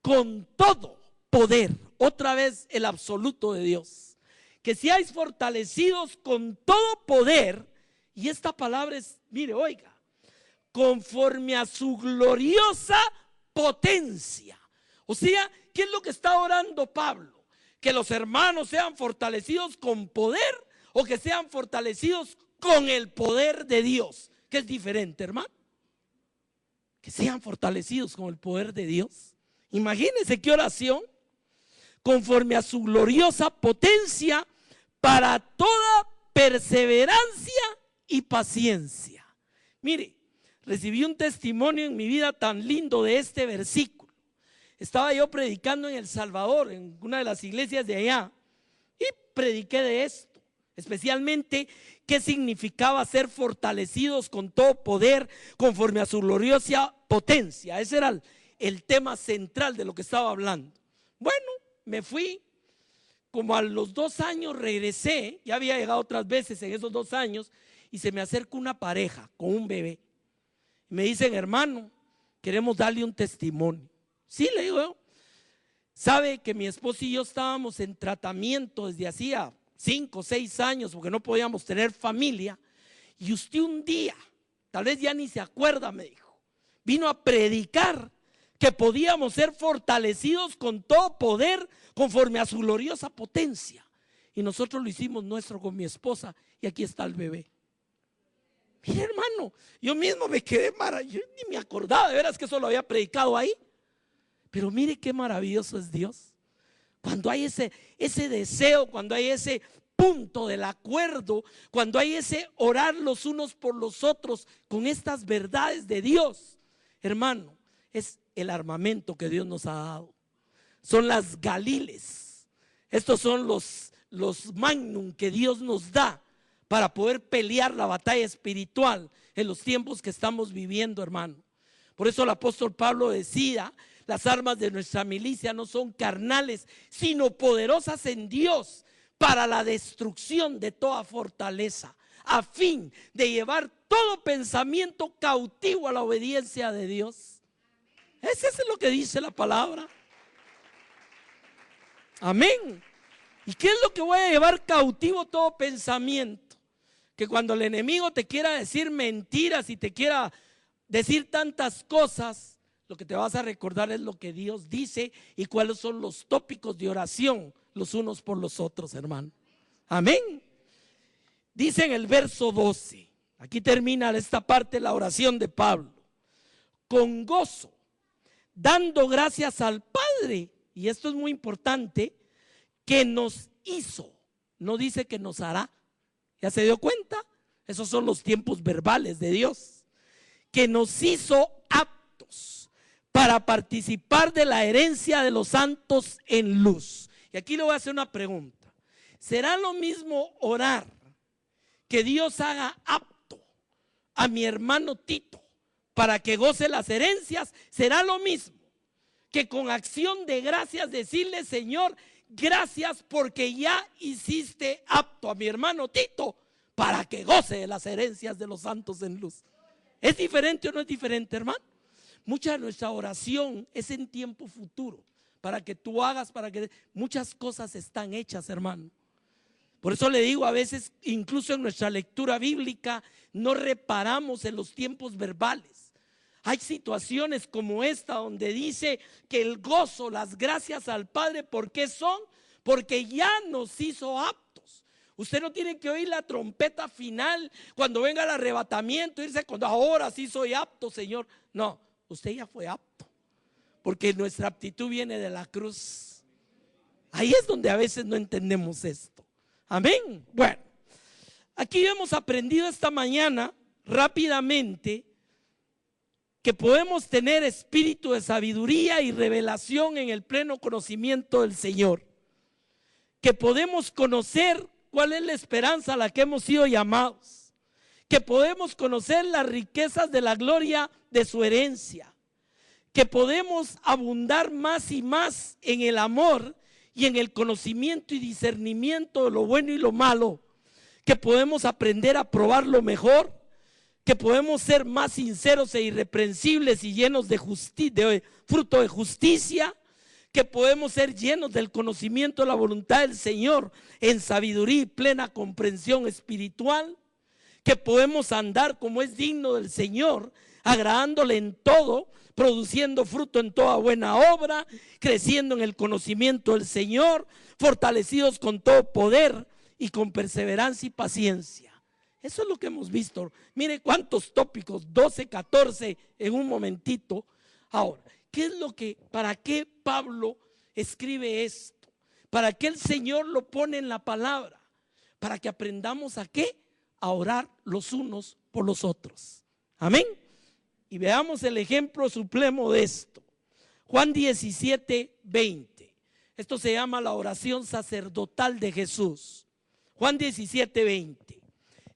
A: con todo poder. Otra vez el absoluto de Dios. Que seáis fortalecidos con todo poder. Y esta palabra es, mire, oiga, conforme a su gloriosa potencia. O sea, ¿qué es lo que está orando Pablo? Que los hermanos sean fortalecidos con poder o que sean fortalecidos con el poder de Dios, que es diferente, hermano. Que sean fortalecidos con el poder de Dios. Imagínense qué oración. Conforme a su gloriosa potencia para toda perseverancia y paciencia. Mire, recibí un testimonio en mi vida tan lindo de este versículo. Estaba yo predicando en El Salvador, en una de las iglesias de allá, y prediqué de esto, especialmente qué significaba ser fortalecidos con todo poder conforme a su gloriosa potencia. Ese era el tema central de lo que estaba hablando. Bueno, me fui, como a los 2 años regresé, ya había llegado otras veces en esos 2 años, y se me acerca una pareja con un bebé. Me dicen, hermano, queremos darle un testimonio. Sí, le digo yo. Sabe que mi esposo y yo estábamos en tratamiento desde hacía 5 o 6 años porque no podíamos tener familia. Y usted un día, tal vez ya ni se acuerda, me dijo, vino a predicar que podíamos ser fortalecidos con todo poder conforme a su gloriosa potencia. Y nosotros lo hicimos nuestro con mi esposa y aquí está el bebé. Mire, hermano, yo mismo me quedé maravilloso, yo ni me acordaba de veras que eso lo había predicado ahí. Pero mire qué maravilloso es Dios. Cuando hay ese deseo, cuando hay ese punto del acuerdo, cuando hay ese orar los unos por los otros con estas verdades de Dios, hermano, es el armamento que Dios nos ha dado. Son las galiles. Estos son los magnum que Dios nos da para poder pelear la batalla espiritual en los tiempos que estamos viviendo, hermano. Por eso el apóstol Pablo decía, las armas de nuestra milicia no son carnales, sino poderosas en Dios para la destrucción de toda fortaleza, a fin de llevar todo pensamiento cautivo a la obediencia de Dios. Eso es lo que dice la palabra. Amén. ¿Y qué es lo que voy a llevar cautivo todo pensamiento? Que cuando el enemigo te quiera decir mentiras y te quiera decir tantas cosas, lo que te vas a recordar es lo que Dios dice y cuáles son los tópicos de oración los unos por los otros, hermano. Amén. Dice en el verso 12, aquí termina esta parte de la oración de Pablo: con gozo, dando gracias al Padre, y esto es muy importante, que nos hizo, no dice que nos hará. ¿Ya se dio cuenta? Esos son los tiempos verbales de Dios. Que nos hizo aptos para participar de la herencia de los santos en luz. Y aquí le voy a hacer una pregunta: ¿será lo mismo orar que Dios haga apto a mi hermano Tito para que goce las herencias? ¿Será lo mismo que con acción de gracias decirle: Señor, gracias porque ya hiciste apto a mi hermano Tito para que goce de las herencias de los santos en luz? ¿Es diferente o no es diferente, hermano? Mucha de nuestra oración es en tiempo futuro, para que tú hagas, para que muchas cosas están hechas, hermano. Por eso le digo, a veces incluso en nuestra lectura bíblica no reparamos en los tiempos verbales. Hay situaciones como esta donde dice que el gozo, las gracias al Padre, ¿por qué son? Porque ya nos hizo aptos. Usted no tiene que oír la trompeta final cuando venga el arrebatamiento, irse cuando ahora sí soy apto, Señor. No, usted ya fue apto, porque nuestra aptitud viene de la cruz. Ahí es donde a veces no entendemos esto. Amén. Bueno, aquí hemos aprendido esta mañana rápidamente que podemos tener espíritu de sabiduría y revelación en el pleno conocimiento del Señor, que podemos conocer cuál es la esperanza a la que hemos sido llamados, que podemos conocer las riquezas de la gloria de su herencia, que podemos abundar más y más en el amor y en el conocimiento y discernimiento de lo bueno y lo malo, que podemos aprender a probar lo mejor, que podemos ser más sinceros e irreprensibles y llenos de fruto de justicia, que podemos ser llenos del conocimiento de la voluntad del Señor en sabiduría y plena comprensión espiritual, que podemos andar como es digno del Señor, agradándole en todo, produciendo fruto en toda buena obra, creciendo en el conocimiento del Señor, fortalecidos con todo poder y con perseverancia y paciencia. Eso es lo que hemos visto. Mire cuántos tópicos, 12, 14 en un momentito. Ahora, ¿para qué Pablo escribe esto? ¿Para qué el Señor lo pone en la palabra? Para que aprendamos a ¿qué? A orar los unos por los otros. Amén. Y veamos el ejemplo supremo de esto. Juan 17, 20. Esto se llama la oración sacerdotal de Jesús. Juan 17, 20.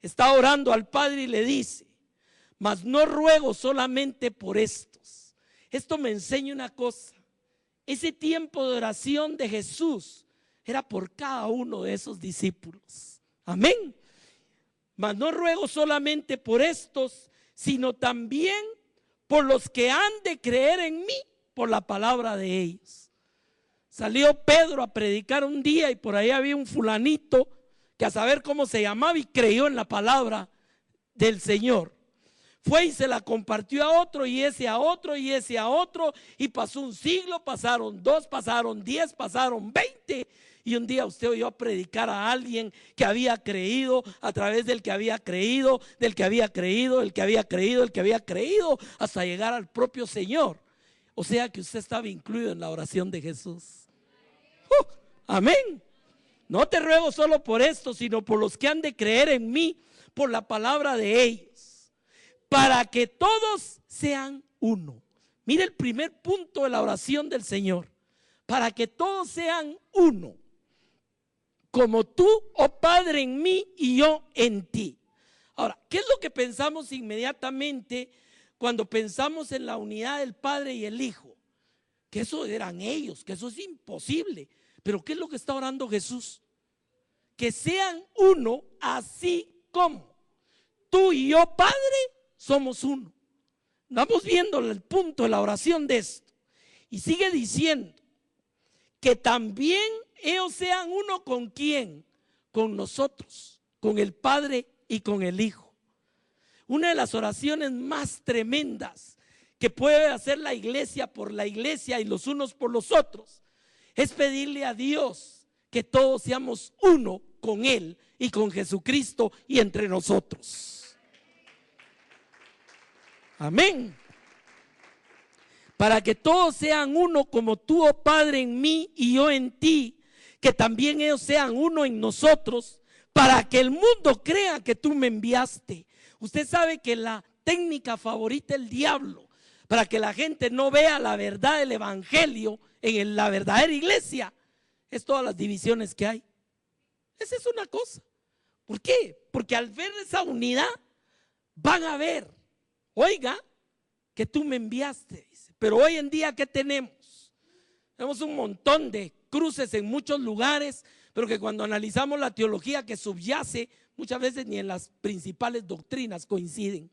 A: Está orando al Padre y le dice: mas no ruego solamente por estos. Esto me enseña una cosa: ese tiempo de oración de Jesús era por cada uno de esos discípulos. Amén. Mas no ruego solamente por estos, sino también por los que han de creer en mí por la palabra de ellos. Salió Pedro a predicar un día y por ahí había un fulanito que a saber cómo se llamaba y creyó en la palabra del Señor. Fue y se la compartió a otro y ese a otro y ese a otro, y pasó un siglo, pasaron 2, pasaron 10, pasaron 20, y un día usted oyó predicar a alguien que había creído, a través del que había creído, del que había creído, el que había creído, el que había creído, hasta llegar al propio Señor. O sea que usted estaba incluido en la oración de Jesús. Amén. No te ruego solo por esto, sino por los que han de creer en mí por la palabra de ellos, para que todos sean uno. Mire el primer punto de la oración del Señor: para que todos sean uno, como tú, oh Padre, en mí y yo en ti. Ahora, ¿qué es lo que pensamos inmediatamente cuando pensamos en la unidad del Padre y el Hijo? Que eso eran ellos, que eso es imposible. Pero ¿qué es lo que está orando Jesús? Que sean uno, así como tú y yo, Padre, somos uno. Vamos viendo el punto de la oración de esto. Y sigue diciendo que también ellos sean uno ¿con quién? Con nosotros, con el Padre y con el Hijo. Una de las oraciones más tremendas que puede hacer la iglesia por la iglesia y los unos por los otros es pedirle a Dios que todos seamos uno con Él y con Jesucristo y entre nosotros. Amén. Para que todos sean uno como tú, oh Padre, en mí y yo en ti, que también ellos sean uno en nosotros, para que el mundo crea que tú me enviaste. Usted sabe que la técnica favorita del diablo para que la gente no vea la verdad del evangelio en la verdadera iglesia es todas las divisiones que hay. Esa es una cosa. ¿Por qué? Porque al ver esa unidad van a ver, oiga, que tú me enviaste. Pero hoy en día, ¿qué tenemos? Tenemos un montón de cruces en muchos lugares, pero que cuando analizamos la teología que subyace, muchas veces ni en las principales doctrinas coinciden.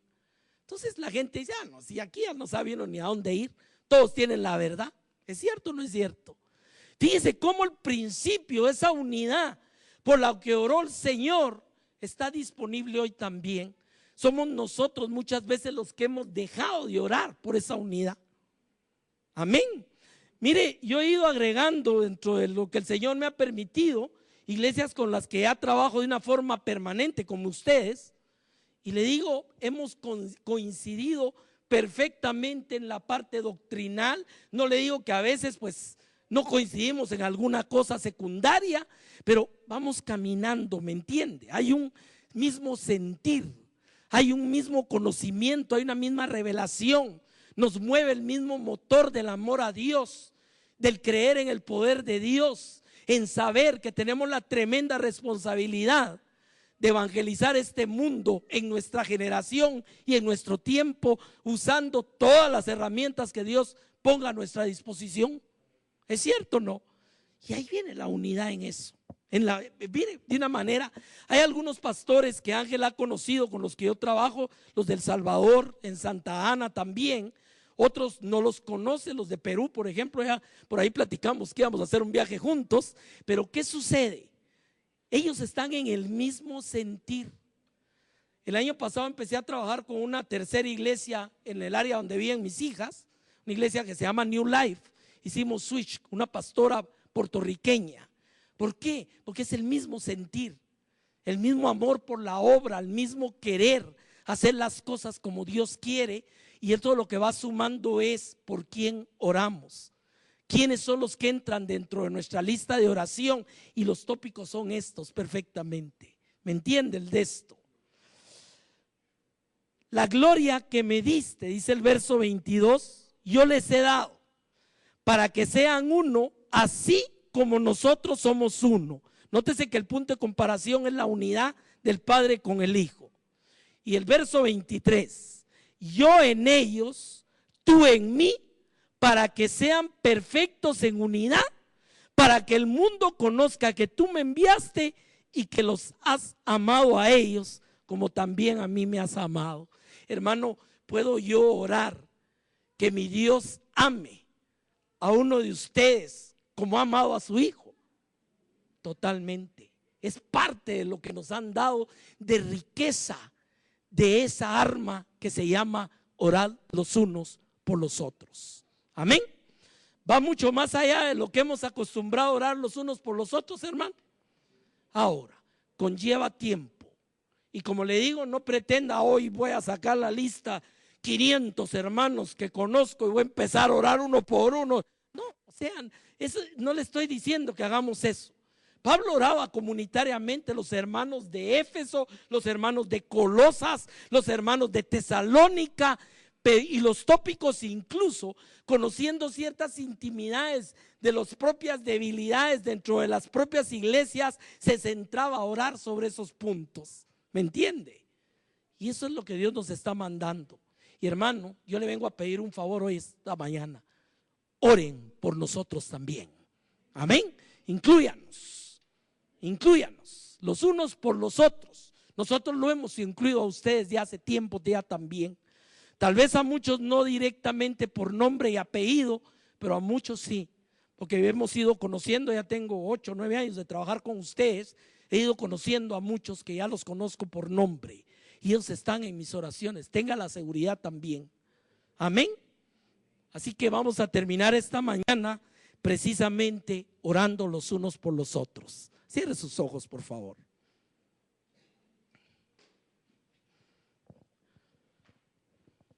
A: Entonces la gente dice, no, si aquí ya no sabieron ni a dónde ir, todos tienen la verdad. ¿Es cierto o no es cierto? Fíjese cómo el principio, esa unidad por la que oró el Señor, está disponible hoy también. Somos nosotros muchas veces los que hemos dejado de orar por esa unidad. Amén. Mire, yo he ido agregando dentro de lo que el Señor me ha permitido, iglesias con las que ya trabajo de una forma permanente como ustedes, y le digo, hemos coincidido perfectamente en la parte doctrinal. No le digo que a veces pues no coincidimos en alguna cosa secundaria, pero vamos caminando, ¿me entiende? Hay un mismo sentir, hay un mismo conocimiento, hay una misma revelación. Nos mueve el mismo motor del amor a Dios, del creer en el poder de Dios, en saber que tenemos la tremenda responsabilidad de evangelizar este mundo en nuestra generación y en nuestro tiempo, usando todas las herramientas que Dios ponga a nuestra disposición. ¿Es cierto o no? Y ahí viene la unidad en eso. Viene de una manera. Hay algunos pastores que Ángel ha conocido, con los que yo trabajo, los del Salvador, en Santa Ana también. Otros no los conoce, los de Perú, por ejemplo, ya por ahí platicamos que íbamos a hacer un viaje juntos. Pero ¿qué sucede? Ellos están en el mismo sentir. El año pasado empecé a trabajar con una tercera iglesia en el área donde viven mis hijas, una iglesia que se llama New Life. Hicimos switch, una pastora puertorriqueña. ¿Por qué? Porque es el mismo sentir, el mismo amor por la obra, el mismo querer hacer las cosas como Dios quiere. Y todo lo que va sumando es por quién oramos. ¿Quiénes son los que entran dentro de nuestra lista de oración? Y los tópicos son estos perfectamente. ¿Me entienden de esto? La gloria que me diste, dice el verso 22, yo les he dado para que sean uno, así como nosotros somos uno. Nótese que el punto de comparación es la unidad del Padre con el Hijo. Y el verso 23, yo en ellos, tú en mí, para que sean perfectos en unidad, para que el mundo conozca que tú me enviaste y que los has amado a ellos como también a mí me has amado. Hermano, ¿puedo yo orar que mi Dios ame a uno de ustedes como ha amado a su Hijo? Totalmente. Es parte de lo que nos han dado de riqueza de esa arma que se llama orar los unos por los otros. Amén. Va mucho más allá de lo que hemos acostumbrado a orar los unos por los otros, hermano. Ahora, conlleva tiempo. Y como le digo, no pretenda hoy voy a sacar la lista 500 hermanos que conozco y voy a empezar a orar uno por uno. No, o sea, eso, no le estoy diciendo que hagamos eso. Pablo oraba comunitariamente, los hermanos de Éfeso, los hermanos de Colosas, los hermanos de Tesalónica, y los tópicos, incluso conociendo ciertas intimidades de las propias debilidades dentro de las propias iglesias, se centraba a orar sobre esos puntos. ¿Me entiende? Y eso es lo que Dios nos está mandando. Y hermano, yo le vengo a pedir un favor hoy, esta mañana. Oren por nosotros también. Amén. Inclúyanos los unos por los otros. Nosotros lo hemos incluido a ustedes ya hace tiempo ya también. Tal vez a muchos no directamente por nombre y apellido, pero a muchos sí, porque hemos ido conociendo, ya tengo 8 o 9 años de trabajar con ustedes, he ido conociendo a muchos que ya los conozco por nombre y ellos están en mis oraciones. Tenga la seguridad también. Amén. Así que vamos a terminar esta mañana precisamente orando los unos por los otros. Cierre sus ojos, por favor.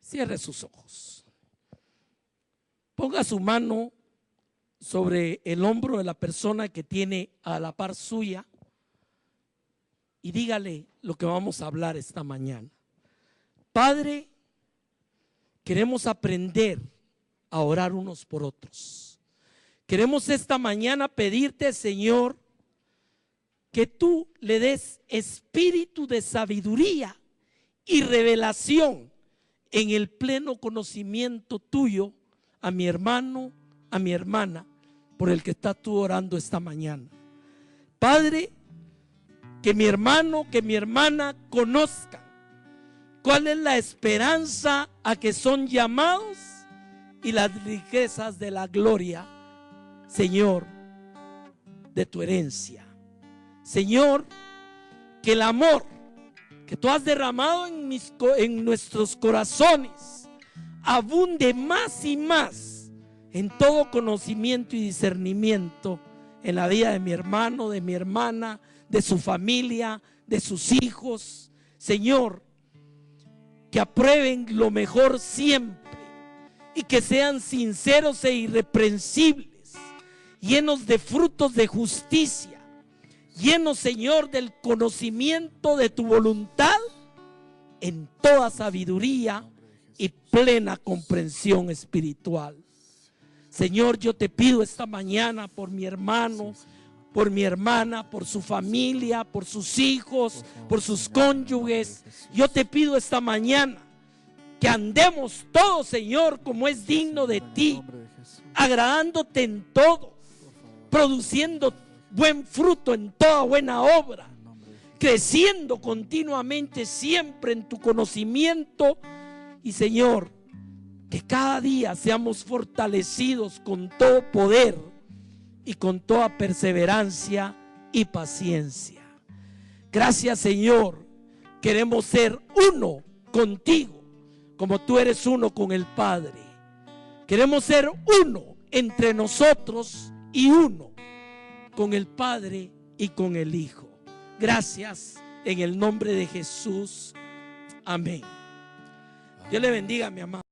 A: Cierre sus ojos. Ponga su mano sobre el hombro de la persona que tiene a la par suya y dígale lo que vamos a hablar esta mañana. Padre, queremos aprender a orar unos por otros. Queremos esta mañana pedirte, Señor, que tú le des espíritu de sabiduría y revelación en el pleno conocimiento tuyo a mi hermano, a mi hermana, por el que estás tú orando esta mañana. Padre, que mi hermano, que mi hermana conozcan cuál es la esperanza a que son llamados y las riquezas de la gloria, Señor, de tu herencia. Señor, que el amor que tú has derramado en nuestros corazones abunde más y más en todo conocimiento y discernimiento en la vida de mi hermano, de mi hermana, de su familia, de sus hijos. Señor, que aprueben lo mejor siempre y que sean sinceros e irreprensibles, llenos de frutos de justicia, llenos, Señor, del conocimiento de tu voluntad en toda sabiduría y plena comprensión espiritual. Señor, yo te pido esta mañana por mi hermano, por mi hermana, por su familia, por sus hijos, por sus cónyuges. Yo te pido esta mañana que andemos todos, Señor, como es digno de ti, agradándote en todo, produciendo buen fruto en toda buena obra, creciendo continuamente siempre en tu conocimiento. Y Señor, que cada día seamos fortalecidos con todo poder y con toda perseverancia y paciencia. Gracias, Señor. Queremos ser uno contigo, como tú eres uno con el Padre. Queremos ser uno entre nosotros y uno con el Padre y con el Hijo. Gracias en el nombre de Jesús. Amén. Dios le bendiga, mi amado.